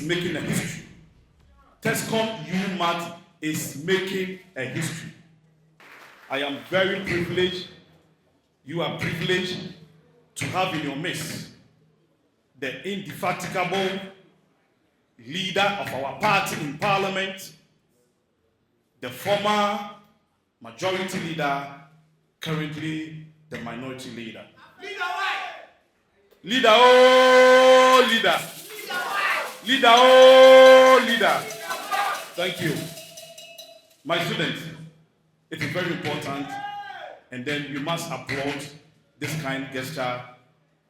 is making a history. TESCON UMAT is making a history. I am very privileged, you are privileged to have in your midst the indefatigable leader of our party in Parliament, the former majority leader, currently the minority leader. Leader, oh, leader. Leader, oh, leader. Thank you. My students, it is very important, and then you must applaud this kind gesture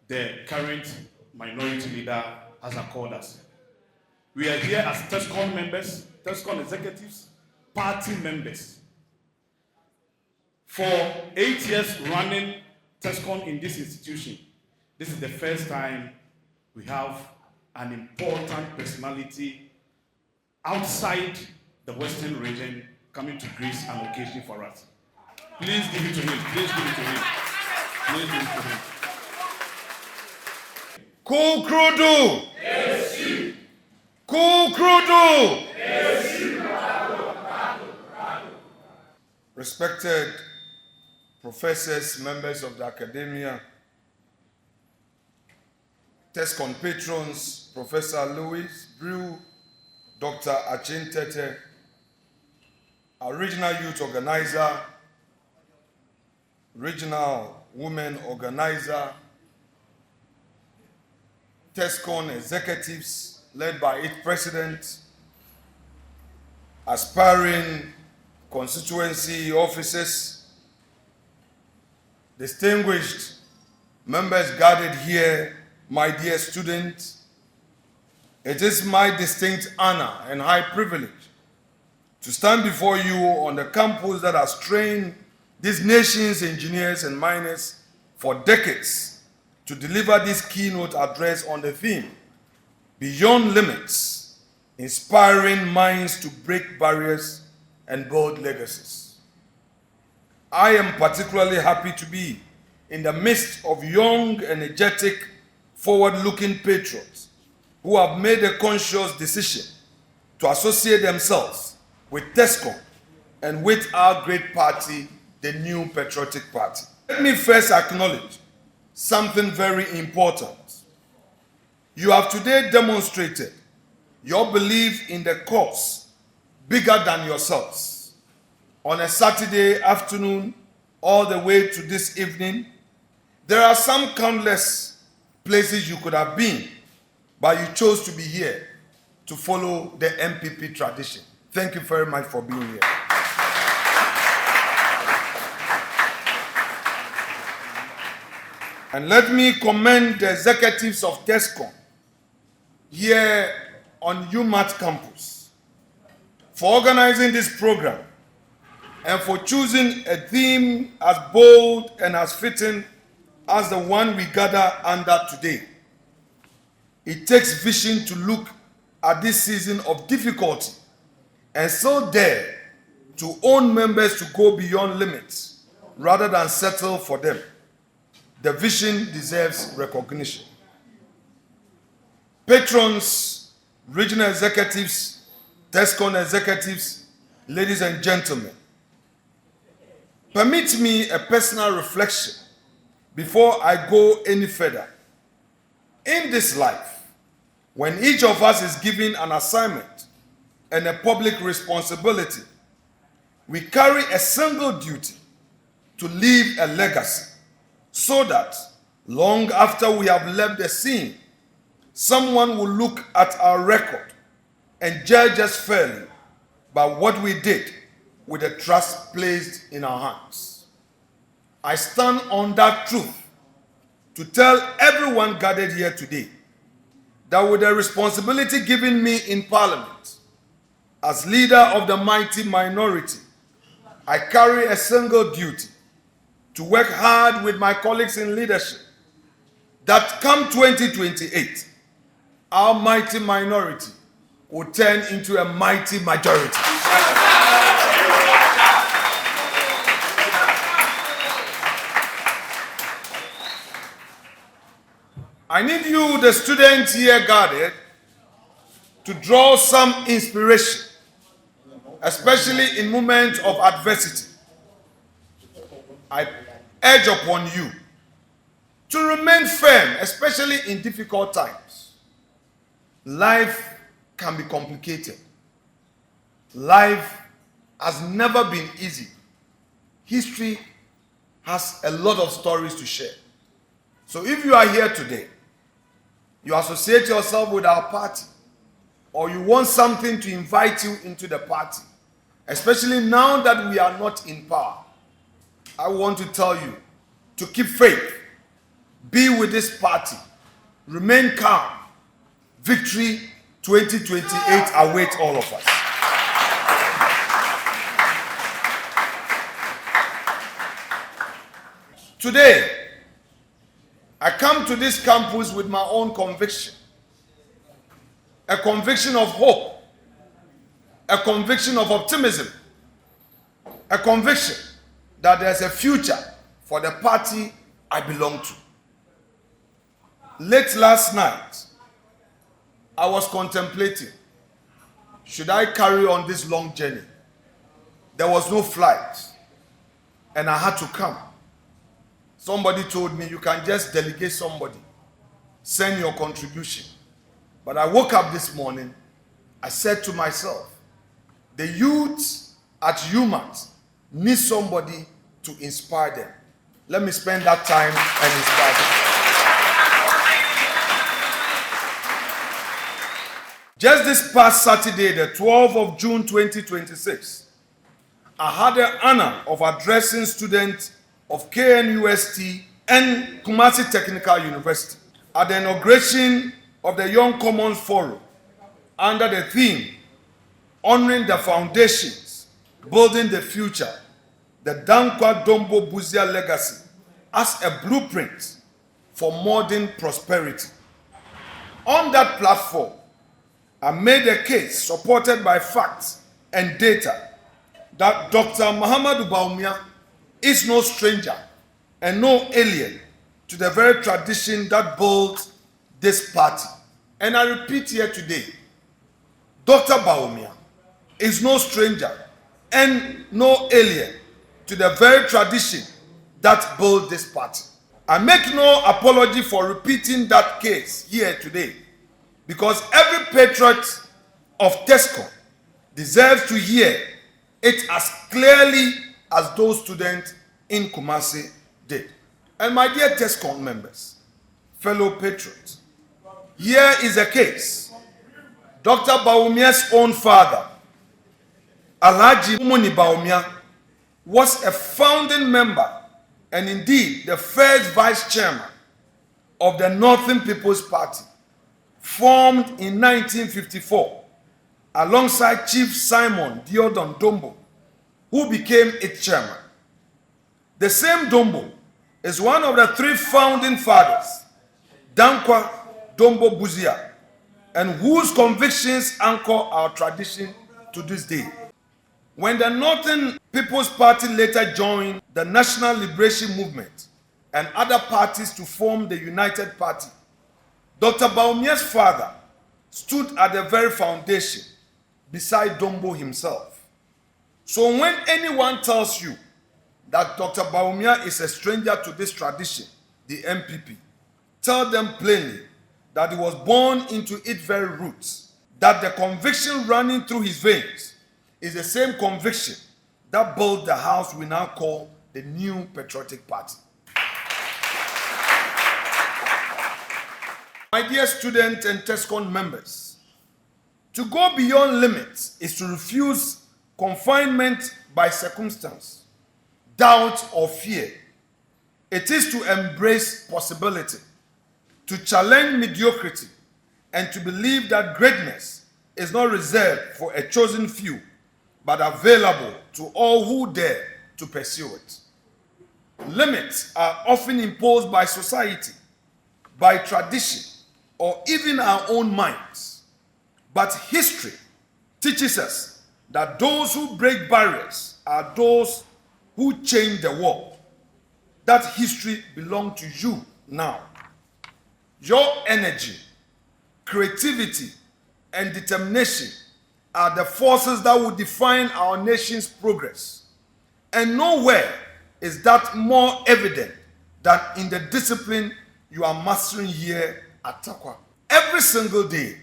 the current minority leader has accorded us. We are here as TESCON members, TESCON executives, party members. For 8 years running TESCON in this institution, this is the first time we have an important personality outside the Western region coming to grace an occasion for us. Please give it to him. Please give it to him. Please give it to him. Kukrudu! Kukrudu! Respected professors, members of the academia, TESCON patrons, Professor Louis Brew, Dr. Achin Tete, our regional youth organizer, regional women organizer, TESCON executives led by its president, aspiring constituency officers, distinguished members gathered here, my dear students. It is my distinct honor and high privilege to stand before you on the campus that has trained this nation's engineers and miners for decades to deliver this keynote address on the theme, Beyond Limits, Inspiring Minds to Break Barriers and Build Legacies. I am particularly happy to be in the midst of young, energetic, forward-looking patriots who have made a conscious decision to associate themselves with TESCON and with our great party, the New Patriotic Party. Let me first acknowledge something very important. You have today demonstrated your belief in the cause bigger than yourselves. On a Saturday afternoon, all the way to this evening, there are some countless places you could have been, but you chose to be here to follow the MPP tradition. Thank you very much for being here. And let me commend the executives of TESCON here on UMAT campus for organizing this program and for choosing a theme as bold and as fitting as the one we gather under today. It takes vision to look at this season of difficulty and so dare to own members to go beyond limits rather than settle for them. The vision deserves recognition. Patrons, regional executives, TESCON executives, ladies and gentlemen, permit me a personal reflection before I go any further. In this life, when each of us is given an assignment and a public responsibility, we carry a single duty to leave a legacy so that long after we have left the scene, someone will look at our record and judge us fairly by what we did with the trust placed in our hands. I stand on that truth to tell everyone gathered here today that with the responsibility given me in Parliament as leader of the mighty minority, I carry a single duty to work hard with my colleagues in leadership that come 2028, our mighty minority will turn into a mighty majority. I need you, the students here gathered, to draw some inspiration, especially in moments of adversity. I urge upon you to remain firm, especially in difficult times. Life can be complicated. Life has never been easy. History has a lot of stories to share. So if you are here today, you associate yourself with our party, or you want something to invite you into the party, especially now that we are not in power, I want to tell you to keep faith, be with this party, remain calm. Victory 2028 awaits all of us. Today, I come to this campus with my own conviction. A conviction of hope. A conviction of optimism. A conviction that there's a future for the party I belong to. Late last night, I was contemplating, should I carry on this long journey? There was no flight, and I had to come. Somebody told me, you can just delegate somebody, send your contribution. But I woke up this morning, I said to myself, the youth at UMAT need somebody to inspire them. Let me spend that time and inspire them. Just this past Saturday, the 12th of June 2026, I had the honor of addressing students of KNUST and Kumasi Technical University at the inauguration of the Young Commons Forum under the theme, Honoring the Foundations, Building the Future, the Dankwa Dombo Buzia Legacy as a blueprint for modern prosperity. On that platform, I made a case supported by facts and data that Dr. Muhammadu Bawumia is no stranger and no alien to the very tradition that built this party. And I repeat here today, Dr. Bawumia is no stranger and no alien to the very tradition that built this party. I make no apology for repeating that case here today, because every patriot of TESCOM deserves to hear it as clearly as those students in Kumasi did. And my dear TESCOM members, fellow patriots, here is a case. Dr. Bawumia's own father, Alhaji Umuni Bawumia, was a founding member and indeed the first vice chairman of the Northern People's Party, formed in 1954 alongside Chief Simon Diodon Dombo, who became its chairman. The same Dombo is one of the three founding fathers, Dankwa Dombo Buzia, and whose convictions anchor our tradition to this day. When the Northern People's Party later joined the National Liberation Movement and other parties to form the United Party, Dr. Bawumia's father stood at the very foundation beside Dombo himself. So when anyone tells you that Dr. Bawumia is a stranger to this tradition, the MPP, tell them plainly that he was born into its very roots, that the conviction running through his veins is the same conviction that built the house we now call the New Patriotic Party. My dear students and TESCOM members, to go beyond limits is to refuse confinement by circumstance, doubt, or fear. It is to embrace possibility, to challenge mediocrity, and to believe that greatness is not reserved for a chosen few, but available to all who dare to pursue it. Limits are often imposed by society, by tradition, or even our own minds. But history teaches us that those who break barriers are those who change the world. That history belongs to you now. Your energy, creativity, and determination are the forces that will define our nation's progress. And nowhere is that more evident than in the discipline you are mastering here at Takwa. Every single day,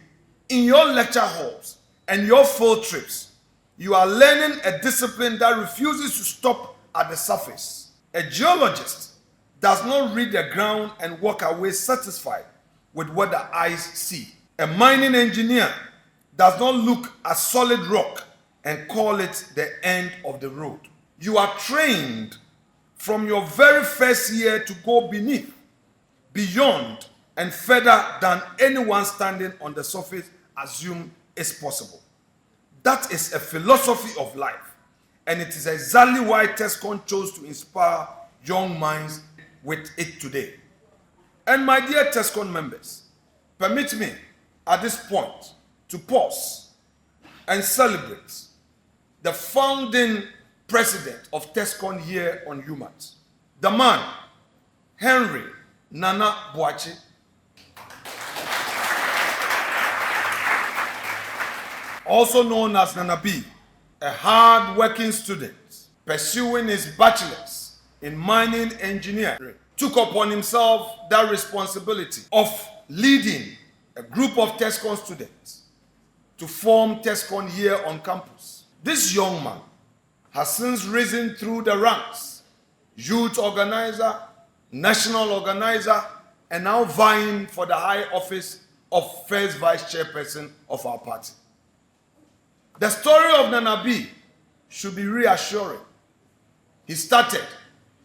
in your lecture halls and your field trips, you are learning a discipline that refuses to stop at the surface. A geologist does not read the ground and walk away satisfied with what the eyes see. A mining engineer does not look at solid rock and call it the end of the road. You are trained from your very first year to go beneath, beyond, and further than anyone standing on the surface assume is possible. That is a philosophy of life, and it is exactly why TESCON chose to inspire young minds with it today. And my dear TESCON members, permit me at this point to pause and celebrate the founding president of TESCON here on UMAT, the man, Henry Nana Boachi. Also known as Nana B, a hard-working student pursuing his bachelor's in mining engineering, took upon himself that responsibility of leading a group of TESCON students to form TESCON here on campus. This young man has since risen through the ranks, youth organizer, national organizer, and now vying for the high office of first vice chairperson of our party. The story of Nana B should be reassuring. He started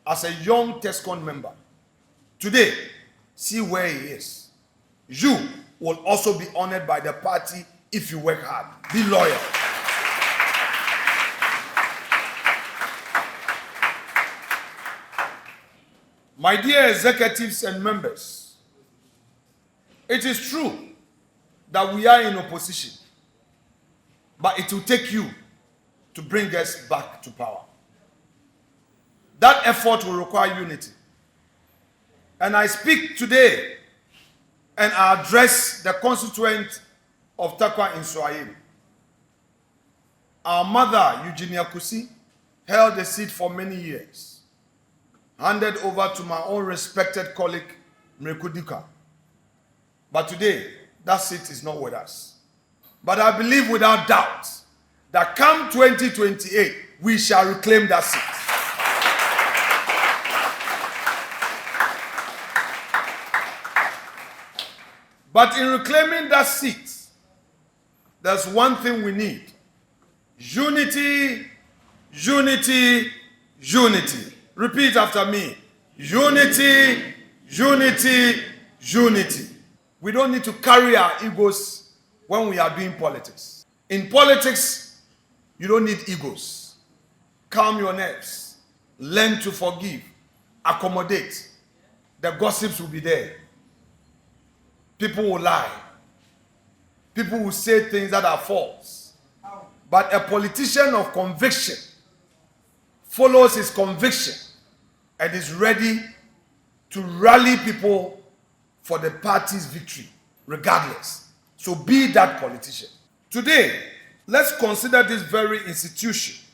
as a young TESCON member. Today, see where he is. You will also be honored by the party if you work hard. Be loyal. My dear executives and members, it is true that we are in opposition, but it will take you to bring us back to power. That effort will require unity. And I speak today and I address the constituent of Takwa in Swahili. Our mother, Eugenia Kusi, held the seat for many years, handed over to my own respected colleague, Mrekudika. But today, that seat is not with us. But I believe without doubt that come 2028, we shall reclaim that seat. But in reclaiming that seat, there's one thing we need. Unity, unity, unity. Repeat after me. Unity, unity, unity. We don't need to carry our egos when we are doing politics. In politics, you don't need egos. Calm your nerves. Learn to forgive. Accommodate. The gossips will be there. People will lie. People will say things that are false. But a politician of conviction follows his conviction and is ready to rally people for the party's victory, regardless. So be that politician. Today, let's consider this very institution.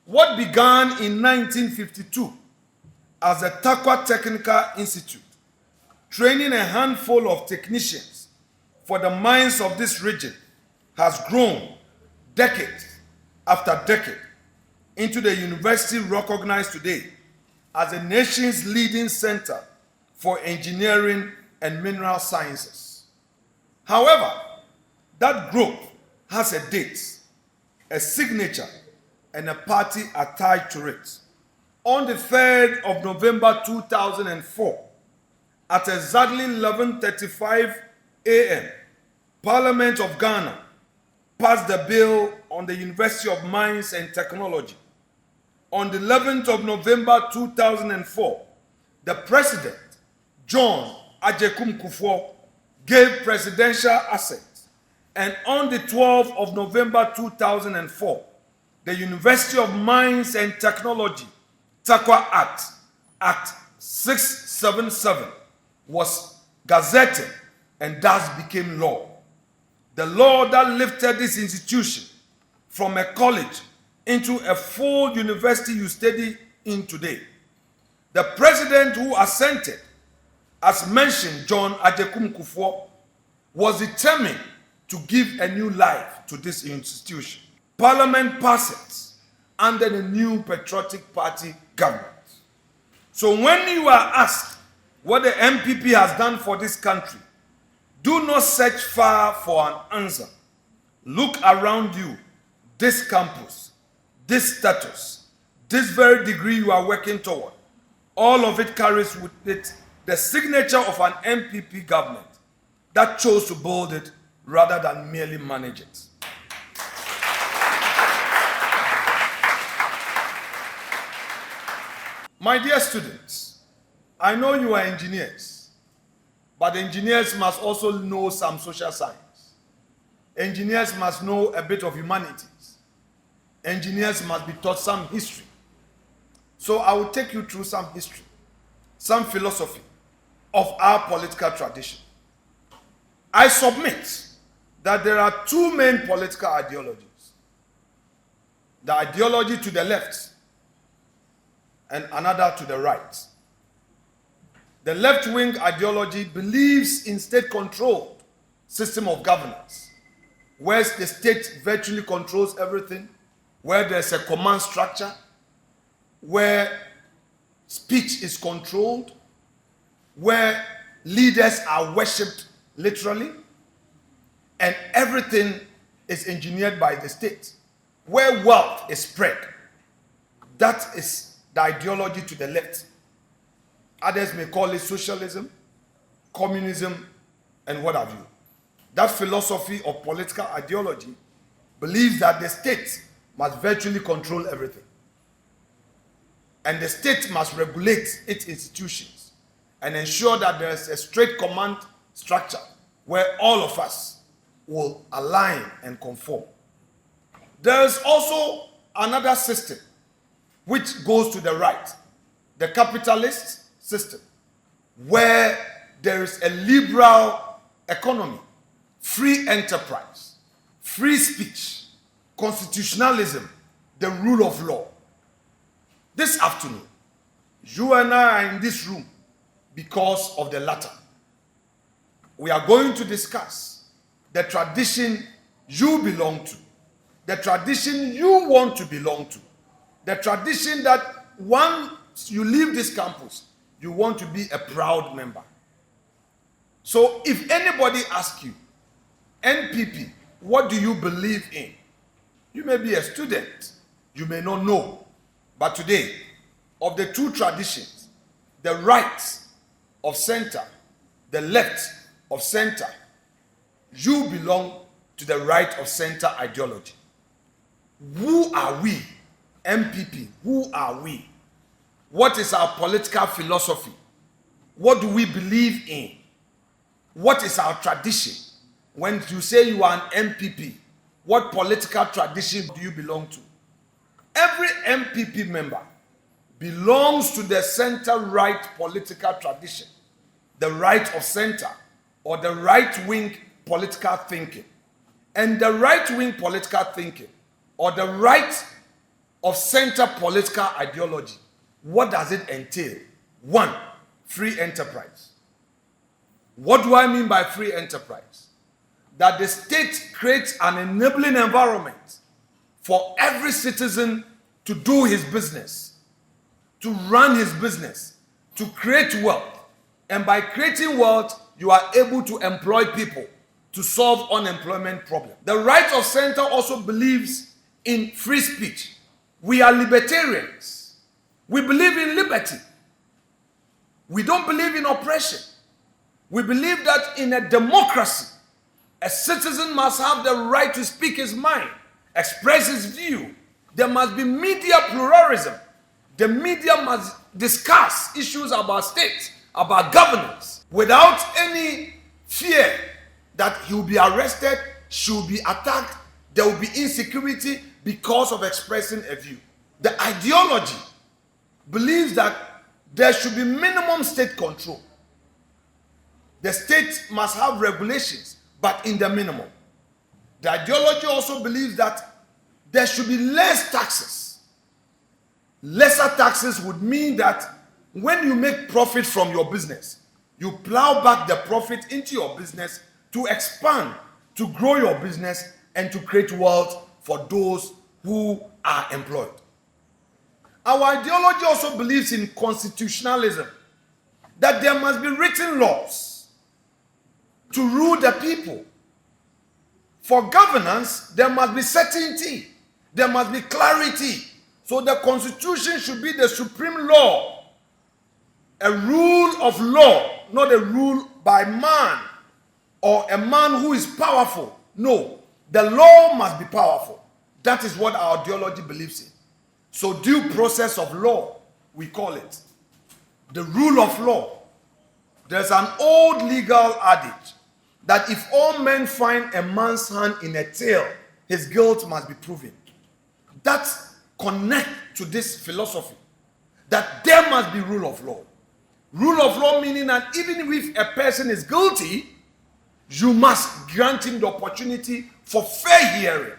What began in 1952 as the Takwa Technical Institute, training a handful of technicians for the mines of this region, has grown decade after decade into the university recognized today as the nation's leading center for engineering and mineral sciences. However, that growth has a date, a signature, and a party attached to it. On the 3rd of November 2004, at exactly 11:35 a.m., Parliament of Ghana passed the bill on the University of Mines and Technology. On the 11th of November 2004, the President, John Ajekum Kufuor, gave presidential assent. And on the 12th of November 2004, the University of Mines and Technology, Takwa Act, Act 677, was gazetted and thus became law. The law that lifted this institution from a college into a full university you study in today. The president who assented, as mentioned, John Ajekum Kufuor, was determined to give a new life to this institution. Parliament passed it under the new Patriotic Party government. So when you are asked what the MPP has done for this country, do not search far for an answer. Look around you. This campus, this status, this very degree you are working toward, all of it carries with it the signature of an MPP government that chose to build it rather than merely manage it. My dear students, I know you are engineers, but engineers must also know some social science. Engineers must know a bit of humanities. Engineers must be taught some history. So I will take you through some history, some philosophy of our political tradition. I submit that there are two main political ideologies. The ideology to the left and another to the right. The left-wing ideology believes in state-controlled system of governance, where the state virtually controls everything, where there's a command structure, where speech is controlled, where leaders are worshipped literally, and everything is engineered by the state, where wealth is spread. That is the ideology to the left. Others may call it socialism, communism, and what have you. That philosophy of political ideology believes that the state must virtually control everything. And the state must regulate its institutions and ensure that there is a straight command structure where all of us will align and conform. There is also another system which goes to the right, the capitalist system, where there is a liberal economy, free enterprise, free speech, constitutionalism, the rule of law. This afternoon, you and I are in this room because of the latter. We are going to discuss the tradition you belong to, the tradition you want to belong to, the tradition that once you leave this campus, you want to be a proud member. So if anybody asks you, NPP, what do you believe in? You may be a student, you may not know. But today, of the two traditions, the right of center, the left of center, you belong to the right of center ideology. Who are we? MPP, who are we? What is our political philosophy? What do we believe in? What is our tradition? When you say you are an MPP, what political tradition do you belong to? Every MPP member belongs to the center-right political tradition, the right of center, or the right-wing political thinking. And the right-wing political thinking, or the right of center political ideology, what does it entail? One, free enterprise. What do I mean by free enterprise? That the state creates an enabling environment for every citizen to do his business, to run his business, to create wealth. And by creating wealth, you are able to employ people to solve unemployment problem. The right of center also believes in free speech. We are libertarians. We believe in liberty. We don't believe in oppression. We believe that in a democracy, a citizen must have the right to speak his mind, express his view. There must be media pluralism. The media must discuss issues about state, about governance, without any fear that he will be arrested, she will be attacked, there will be insecurity because of expressing a view. The ideology believes that there should be minimum state control. The state must have regulations, but in the minimum. The ideology also believes that there should be less taxes. Lesser taxes would mean that when you make profit from your business, you plow back the profit into your business to expand, to grow your business, and to create wealth for those who are employed. Our ideology also believes in constitutionalism, that there must be written laws to rule the people. For governance, there must be certainty, there must be clarity. So the constitution should be the supreme law, a rule of law, not a rule by man or a man who is powerful. No, the law must be powerful. That is what our ideology believes in. So due process of law, we call it. The rule of law. There's an old legal adage that if all men find a man's hand in a tale, his guilt must be proven. That connects to this philosophy, that there must be rule of law. Rule of law meaning that even if a person is guilty, you must grant him the opportunity for fair hearing.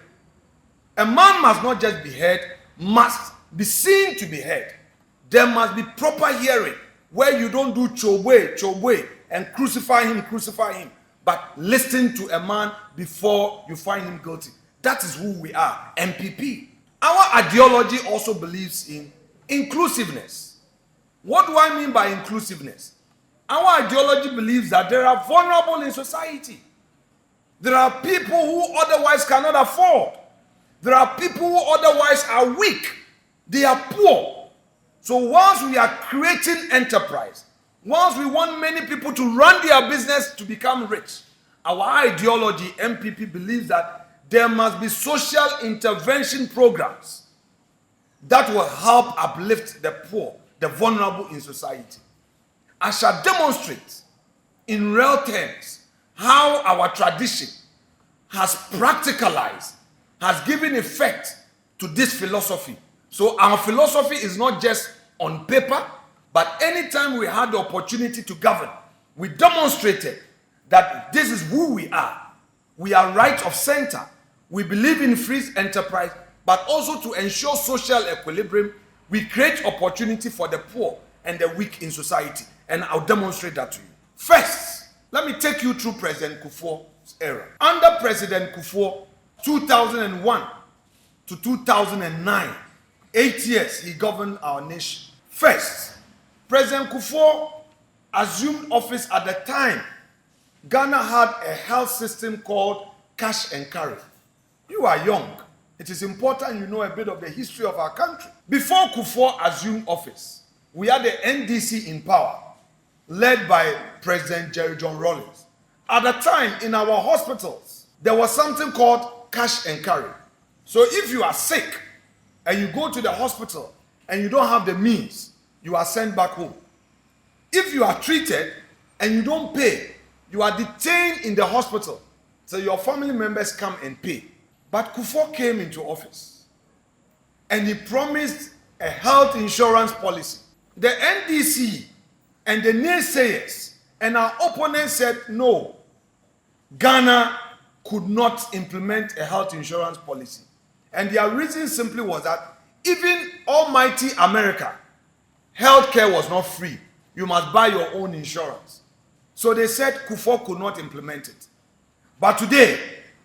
A man must not just be heard, must be seen to be heard. There must be proper hearing where you don't do chobwe, and crucify him, but listen to a man before you find him guilty. That is who we are, MPP. Our ideology also believes in inclusiveness. What do I mean by inclusiveness? Our ideology believes that there are vulnerable in society. There are people who otherwise cannot afford. There are people who otherwise are weak. They are poor. So once we are creating enterprise, once we want many people to run their business to become rich, our ideology, MPP, believes that there must be social intervention programs that will help uplift the poor, the vulnerable in society. I shall demonstrate in real terms how our tradition has practicalized, has given effect to this philosophy. So our philosophy is not just on paper, but anytime we had the opportunity to govern, we demonstrated that this is who we are. We are right of center. We believe in free enterprise, but also to ensure social equilibrium, we create opportunity for the poor and the weak in society. And I'll demonstrate that to you. First, let me take you through President Kufuor's era. Under President Kufuor, 2001 to 2009, 8 years he governed our nation. First, President Kufuor assumed office at the time. Ghana had a health system called cash and carry. You are young. It is important you know a bit of the history of our country. Before Kufuor assumed office, we had the NDC in power, led by President Jerry John Rawlings. At the time, in our hospitals, there was something called cash and carry. So if you are sick and you go to the hospital and you don't have the means, you are sent back home. If you are treated and you don't pay, you are detained in the hospital. So your family members come and pay. But Kufuor came into office and he promised a health insurance policy. The NDC and the naysayers and our opponents said no. Ghana could not implement a health insurance policy. And their reason simply was that even almighty America, healthcare was not free. You must buy your own insurance. So they said Kufuor could not implement it. But today,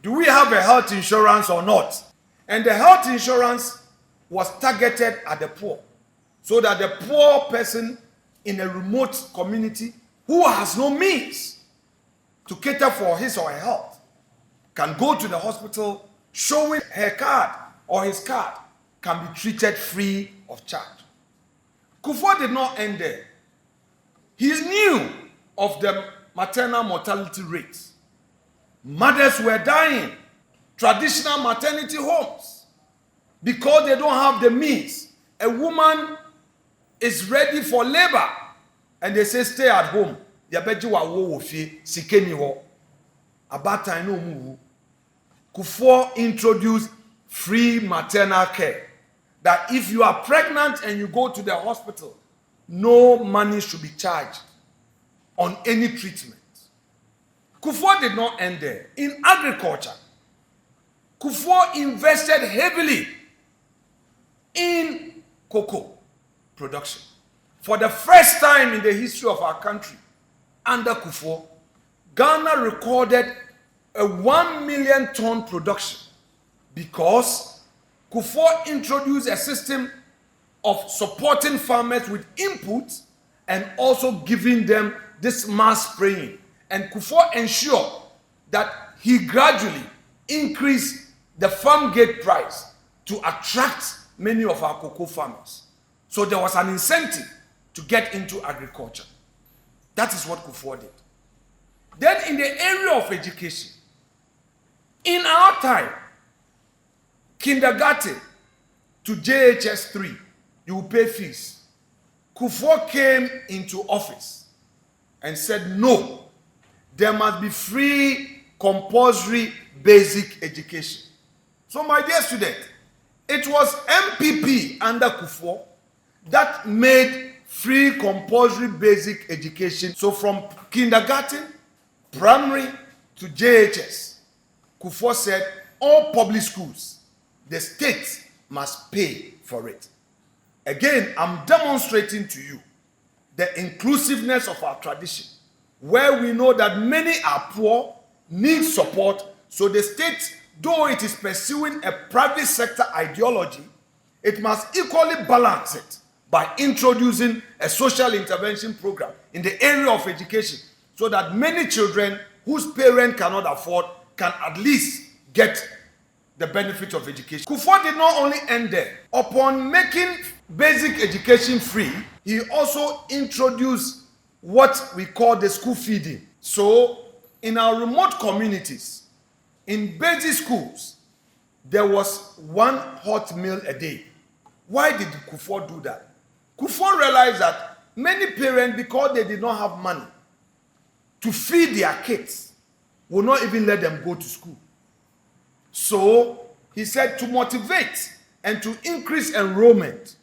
do we have a health insurance or not? And the health insurance was targeted at the poor. So that the poor person in a remote community who has no means to cater for his or her health can go to the hospital showing her card or his card, can be treated free of charge. Kufuor did not end there. He knew of the maternal mortality rates. Mothers were dying, traditional maternity homes, because they don't have the means. A woman is ready for labor, and they say stay at home. About time no move. Kufuor introduced free maternal care. That if you are pregnant and you go to the hospital, no money should be charged on any treatment. Kufuor did not end there. In agriculture, Kufuor invested heavily in cocoa production. For the first time in the history of our country, under Kufuor, Ghana recorded a 1 million ton production because Kufuor introduced a system of supporting farmers with inputs and also giving them this mass spraying. And Kufuor ensured that he gradually increased the farm gate price to attract many of our cocoa farmers. So there was an incentive to get into agriculture. That is what Kufuor did. Then in the area of education, in our time, kindergarten to JHS 3, you will pay fees. Kufuor came into office and said, no, there must be free, compulsory, basic education. So my dear student, it was MPP under Kufuor that made free, compulsory, basic education. So from kindergarten, primary to JHS, Kufuor said all public schools, the state must pay for it. Again, I'm demonstrating to you the inclusiveness of our tradition, where we know that many are poor, need support, so the state, though it is pursuing a private sector ideology, it must equally balance it by introducing a social intervention program in the area of education so that many children whose parents cannot afford can at least get the benefit of education. Kufuor did not only end there. Upon making basic education free, he also introduced what we call the school feeding. So in our remote communities, in basic schools, there was 1 hot meal a day. Why did Kufuor do that? Kufuor realized that many parents, because they did not have money to feed their kids, would not even let them go to school. So he said to motivate and to increase enrollment,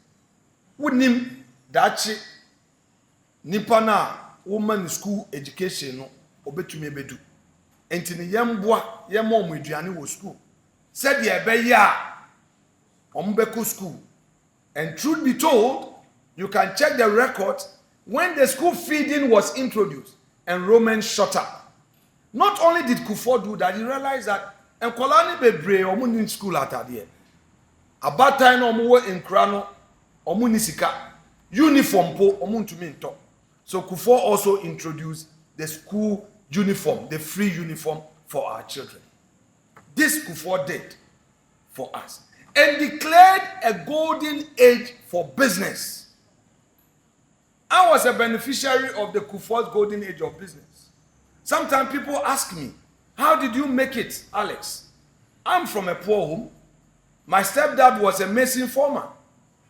wunim dachi nipana woman school education no obetumi bedu. Enti ne yemboa yemo omuduane wo school. Said ye be ya ombeko school. And truth be told, you can check the record when the school feeding was introduced, enrollment shot up. Not only did Kufuor do that, he realized that enkolani bebre omu ni school atade. About time omu wo enkra no omu ni sika. Uniform po omu ntumi nto. So Kufuor also introduced the school uniform, the free uniform for our children. This Kufuor did for us and declared a golden age for business. I was a beneficiary of the Kufuor's golden age of business. Sometimes people ask me, how did you make it, Alex? I'm from a poor home. My stepdad was a mason foreman.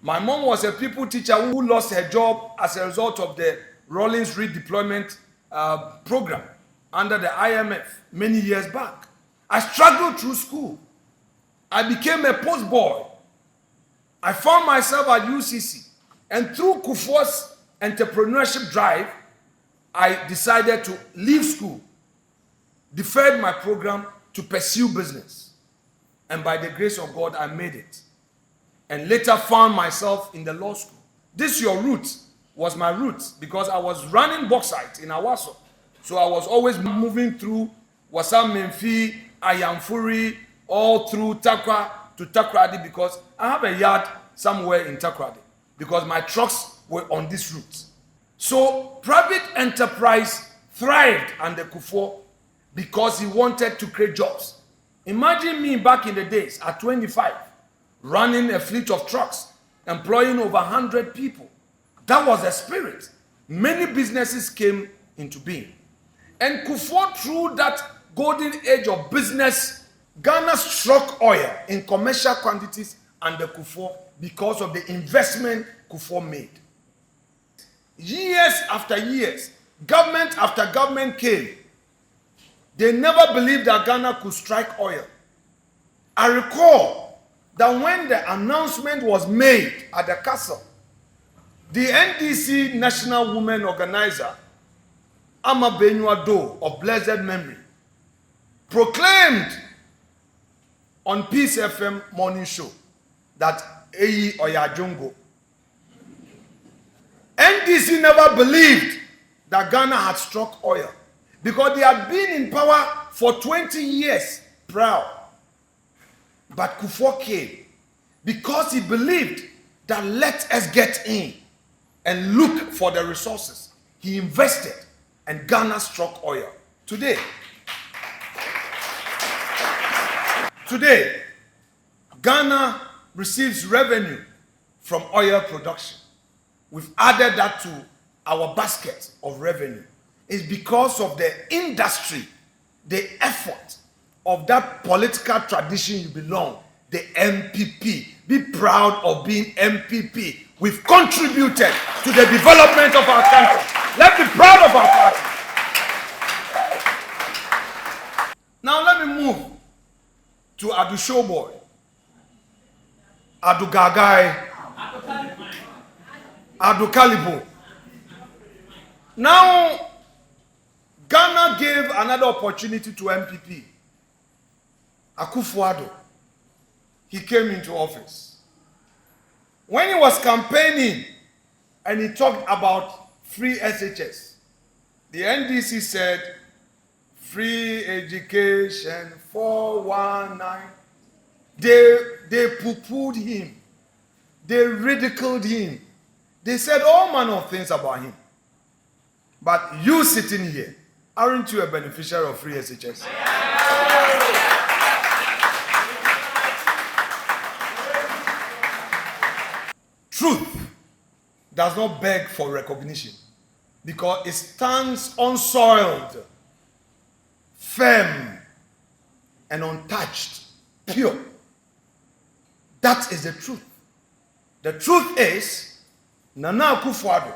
My mom was a people teacher who lost her job as a result of the Rawlings redeployment program under the IMF many years back. I struggled through school. I became a postboy. I found myself at UCC. And through Kufuor's entrepreneurship drive, I decided to leave school, deferred my program to pursue business. And by the grace of God, I made it. And later found myself in the law school. This your route was my route because I was running bauxite in Awaso. So I was always moving through Wasam Memfi, Ayamfuri, all through Takwa to Takrady because I have a yard somewhere in Takrady because my trucks were on this route. So private enterprise thrived under Kufuor because he wanted to create jobs. Imagine me back in the days at 25, running a fleet of trucks, employing over 100 people. That was the spirit. Many businesses came into being. And Kufuor, through that golden age of business, Ghana struck oil in commercial quantities under Kufuor because of the investment Kufuor made. Years after years, government after government came. They never believed that Ghana could strike oil. I recall that when the announcement was made at the castle, the NDC National Women Organizer, Afenyo-Markin of blessed memory, proclaimed on Peace FM morning show that Eyi Oyajongo. NDC never believed that Ghana had struck oil because they had been in power for 20 years prior. But Kufuor came because he believed that let us get in and look for the resources. He invested and Ghana struck oil. Today, Ghana receives revenue from oil production. We've added that to our basket of revenue. It's because of the industry, the effort of that political tradition you belong, the MPP. Be proud of being MPP. We've contributed to the development of our country. Let's be proud of our party. Now let me move to Adu Showboy, Adu Gagai, Adu Kalibo. Now, Ghana gave another opportunity to MPP. Akufo-Addo. He came into office. When he was campaigning and he talked about free SHS, the NDC said, free education 419. They poo-pooed him. They ridiculed him. They said all manner of things about him. But you sitting here, aren't you a beneficiary of free SHS? Truth does not beg for recognition because it stands unsoiled, firm, and untouched, pure. That is the truth. The truth is, Nana Akufo-Addo,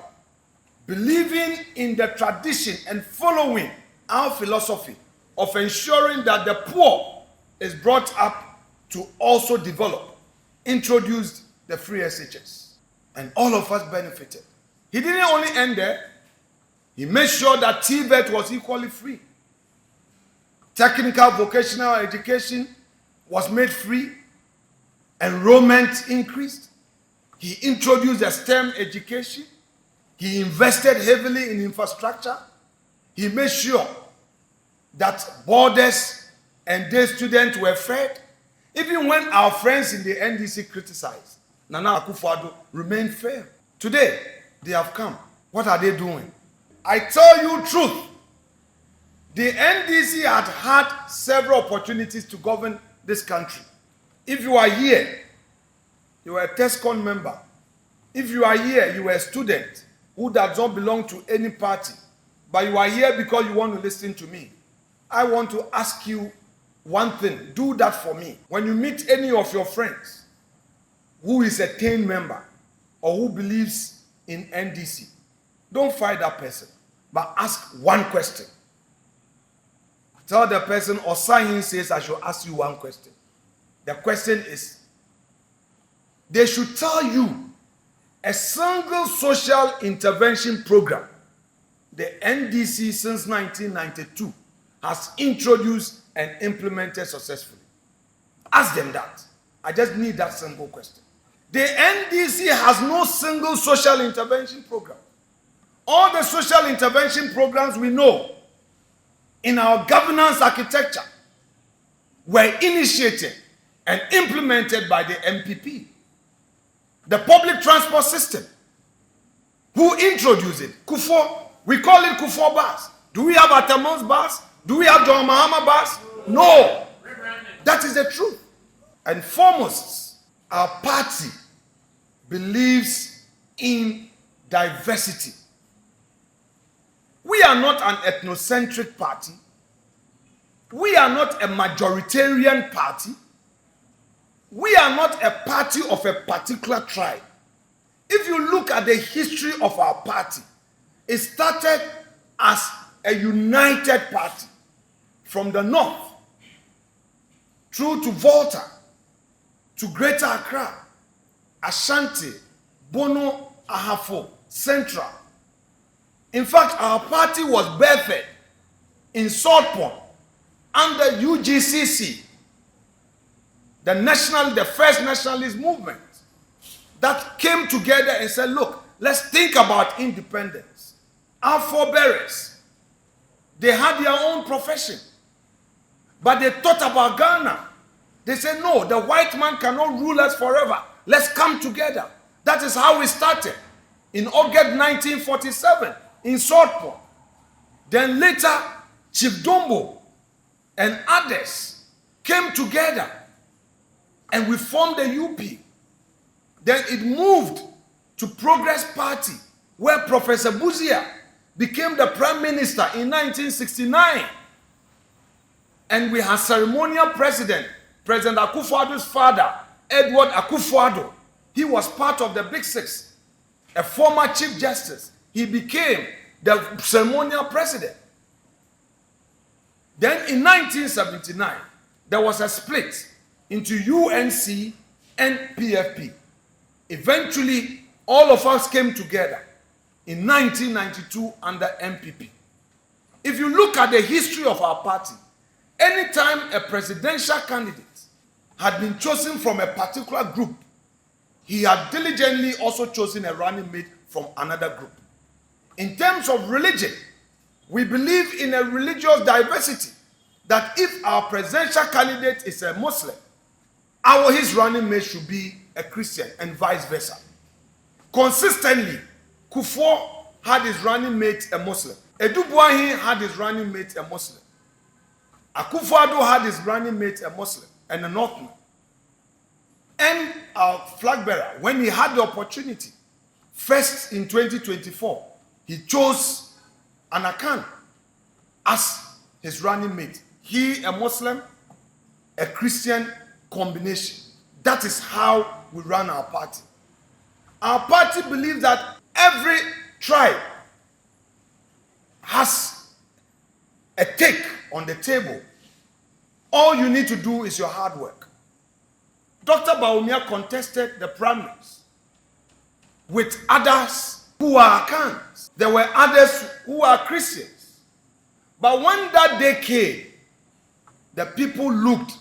believing in the tradition and following our philosophy of ensuring that the poor is brought up to also develop, introduced the free SHS. And all of us benefited. He didn't only end there. He made sure that TVET was equally free. Technical vocational education was made free. Enrollment increased. He introduced a STEM education. He invested heavily in infrastructure. He made sure that boarders and day students were fed. Even when our friends in the NDC criticized, Nana Akufo-Addo remained firm. Today, they have come. What are they doing? I tell you truth. The NDC had several opportunities to govern this country. If you are here, you are a TESCON member. If you are here, you are a student who does not belong to any party, but you are here because you want to listen to me. I want to ask you one thing. Do that for me. When you meet any of your friends who is a TAIN member or who believes in NDC, don't fight that person, but ask one question. Tell the person, Osahin says I should ask you one question. The question is, they should tell you a single social intervention program the NDC since 1992 has introduced and implemented successfully. Ask them that. I just need that simple question. The NDC has no single social intervention program. All the social intervention programs we know in our governance architecture were initiated and implemented by the MPP. The public transport system. Who introduced it? Kufuor. We call it Kufuor bus. Do we have Atamons bus? Do we have John Mahama bus? No. That is the truth. And foremost, our party believes in diversity. We are not an ethnocentric party. We are not a majoritarian party. We are not a party of a particular tribe. If you look at the history of our party, it started as a united party from the north through to Volta, to Greater Accra, Ashanti, Bono, Ahafo, Central. In fact, our party was birthed in Salt Pond under UGCC. the first nationalist movement that came together and said, look, let's think about independence. Our forebears, they had their own profession, but they thought about Ghana. They said, no, the white man cannot rule us forever. Let's come together. That is how we started in August 1947 in Southport. Then later, Chief Dombo and others came together and we formed the UP. Then it moved to Progress Party, where Professor Buzia became the Prime Minister in 1969. And we had ceremonial President Akufo-Addo's father, Edward Akufo-Addo. He was part of the Big Six, a former Chief Justice. He became the ceremonial President. Then in 1979, there was a split into UNC and PFP. Eventually, all of us came together in 1992 under MPP. If you look at the history of our party, anytime a presidential candidate had been chosen from a particular group, he had diligently also chosen a running mate from another group. In terms of religion, we believe in a religious diversity, that if our presidential candidate is a Muslim, his running mate should be a Christian and vice versa. Consistently, Kufuor had his running mate a Muslim. Edubuahi had his running mate a Muslim. Akufo-Addo had his running mate a Muslim and a Northman. And our flag bearer, when he had the opportunity, first in 2024, he chose Anakan as his running mate. He, a Muslim, a Christian combination. That is how we run our party. Our party believes that every tribe has a take on the table. All you need to do is your hard work. Dr. Bawumia contested the primaries with others who are Akans. There were others who are Christians. But when that day came, the people looked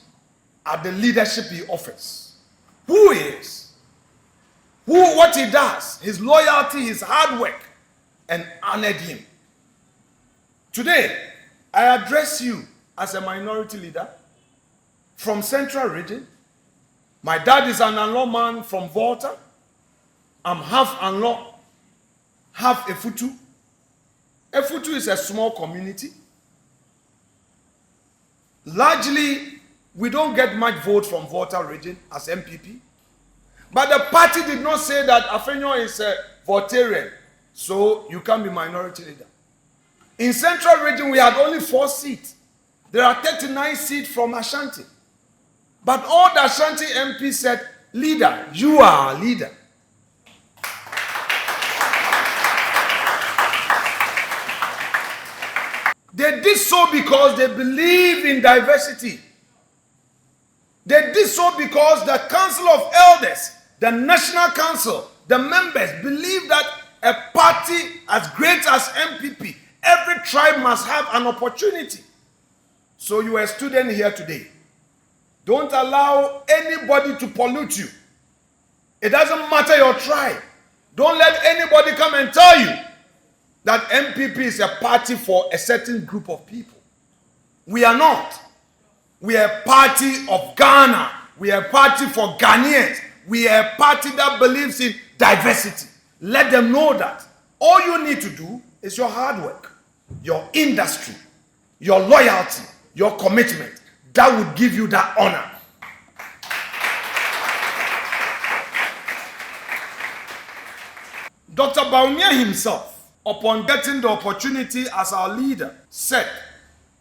at the leadership he offers. Who he is, what he does, his loyalty, his hard work, and honored him. Today, I address you as a minority leader from Central Region. My dad is an Anlo man from Volta. I'm half Anlo, half Efutu. Efutu is a small community. Largely, we don't get much vote from Volta region as MPP. But the party did not say that Afenyo is a Voltarian, so you can't be minority leader. In Central region, we had only 4 seats. There are 39 seats from Ashanti. But all the Ashanti MPs said, leader, you are our leader. They did so because they believe in diversity. They did so because the Council of Elders, the National Council, the members believe that a party as great as MPP, every tribe must have an opportunity. So you are a student here today. Don't allow anybody to pollute you. It doesn't matter your tribe. Don't let anybody come and tell you that MPP is a party for a certain group of people. We are not. We are a party of Ghana. We are a party for Ghanaians. We are a party that believes in diversity. Let them know that. All you need to do is your hard work, your industry, your loyalty, your commitment. That would give you that honor. Dr. Bawumia himself, upon getting the opportunity as our leader, said,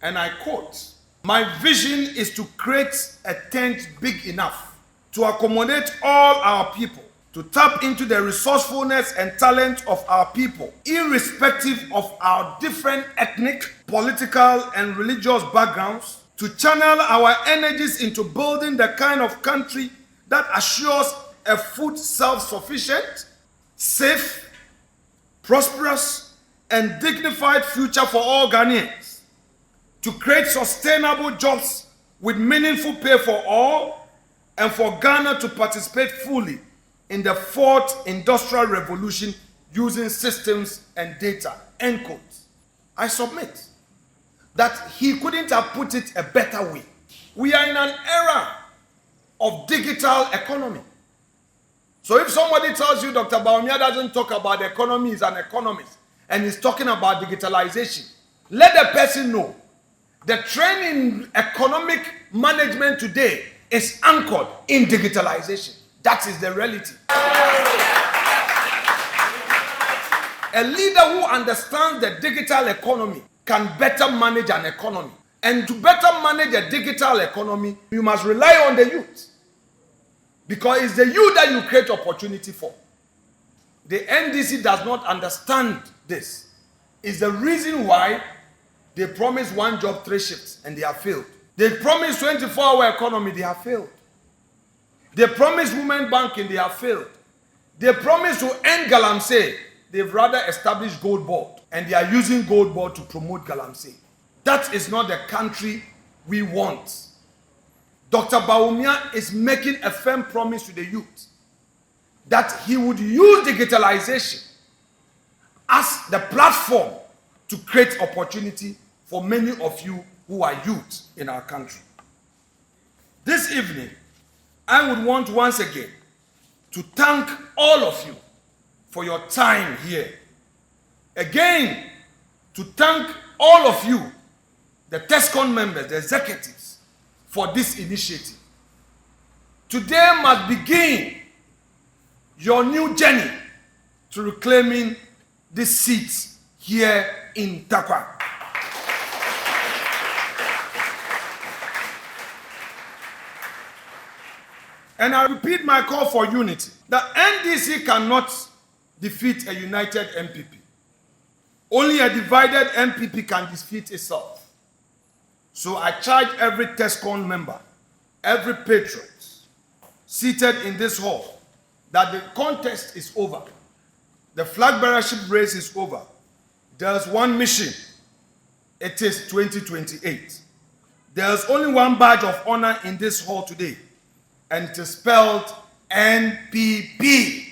and I quote, "My vision is to create a tent big enough to accommodate all our people, to tap into the resourcefulness and talent of our people, irrespective of our different ethnic, political, and religious backgrounds, to channel our energies into building the kind of country that assures a food self-sufficient, safe, prosperous, and dignified future for all Ghanaians, to create sustainable jobs with meaningful pay for all, and for Ghana to participate fully in the fourth industrial revolution using systems and data, end quote. I submit that he couldn't have put it a better way. We are in an era of digital economy. So if somebody tells you Dr. Bawumia doesn't talk about the economy, he's an economist, and he's talking about digitalization, let the person know the trend in economic management today is anchored in digitalization. That is the reality. A leader who understands the digital economy can better manage an economy. And to better manage a digital economy, you must rely on the youth. Because it's the youth that you create opportunity for. The NDC does not understand this. It's the reason why they promise 1 job, 3 shifts, and they have failed. They promise 24-hour economy, they have failed. They promise women banking, they have failed. They promise to end galamsey. They've rather established gold board, and they are using gold board to promote galamsey. That is not the country we want. Dr. Bawumia is making a firm promise to the youth that he would use digitalization as the platform to create opportunity for many of you who are youth in our country. This evening, I would want once again to thank all of you for your time here. Again, to thank all of you, the TESCON members, the executives, for this initiative. Today must begin your new journey to reclaiming this seat here in Takwa. And I repeat my call for unity. The NDC cannot defeat a united MPP. Only a divided MPP can defeat itself. So I charge every TESCON member, every patriot seated in this hall, that the contest is over. The flag bearership race is over. There's one mission. It is 2028. There's only one badge of honor in this hall today, and it is spelled NPP.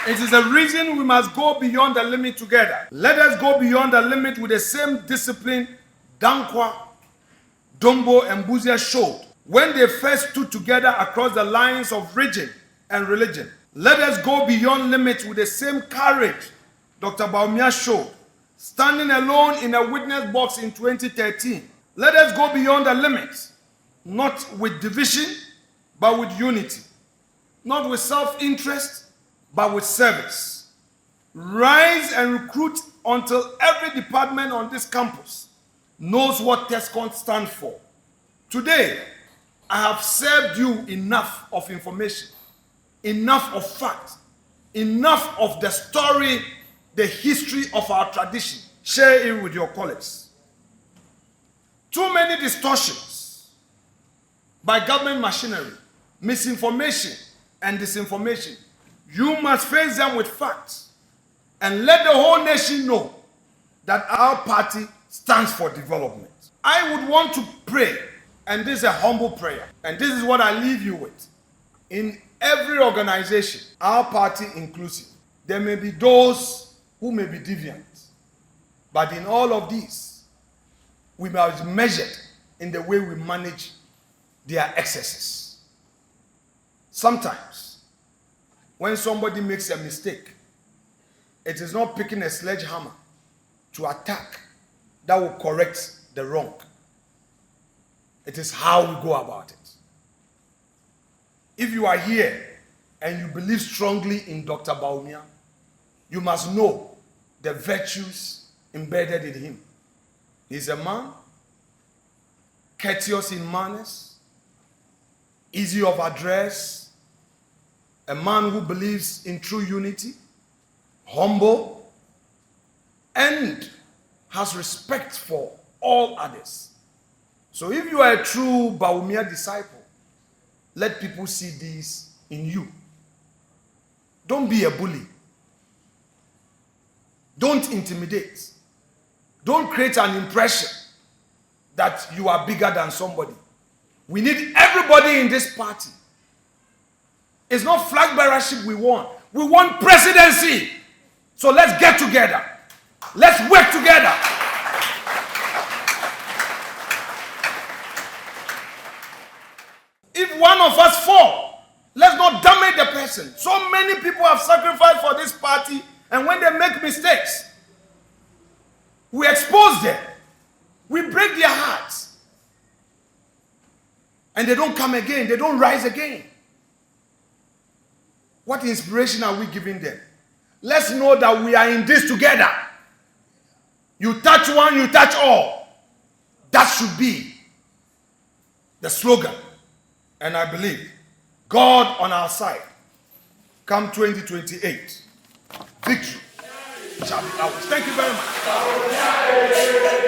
It is a reason we must go beyond the limit together. Let us go beyond the limit with the same discipline Dankwa, Dombo, and Buzia showed when they first stood together across the lines of region and religion. Let us go beyond limits with the same courage Dr. Bawumia showed, standing alone in a witness box in 2013. Let us go beyond the limits, not with division, but with unity. Not with self-interest, but with service. Rise and recruit until every department on this campus knows what TESCON stands for. Today, I have served you enough of information, enough of facts, enough of the story, the history of our tradition. Share it with your colleagues. Too many distortions by government machinery, misinformation and disinformation. You must face them with facts and let the whole nation know that our party stands for development. I would want to pray, and this is a humble prayer, and this is what I leave you with. In every organization, our party inclusive, there may be those who may be deviant, but in all of these, we must be measured in the way we manage their excesses. Sometimes, when somebody makes a mistake, it is not picking a sledgehammer to attack that will correct the wrong. It is how we go about it. If you are here and you believe strongly in Dr. Bawumia, you must know the virtues embedded in him. He's a man, courteous in manners, easy of address, a man who believes in true unity, humble, and has respect for all others. So if you are a true Bawumia disciple, let people see this in you. Don't be a bully. Don't intimidate. Don't create an impression that you are bigger than somebody. We need everybody in this party. It's not flag bearership we want. We want presidency. So let's get together. Let's work together. If one of us fall, let's not damage the person. So many people have sacrificed for this party, and when they make mistakes, we expose them. We break their hearts. And they don't come again. They don't rise again. What inspiration are we giving them? Let's know that we are in this together. You touch one, you touch all. That should be the slogan. And I believe God on our side. Come 2028, victory shall be ours. Thank you very much.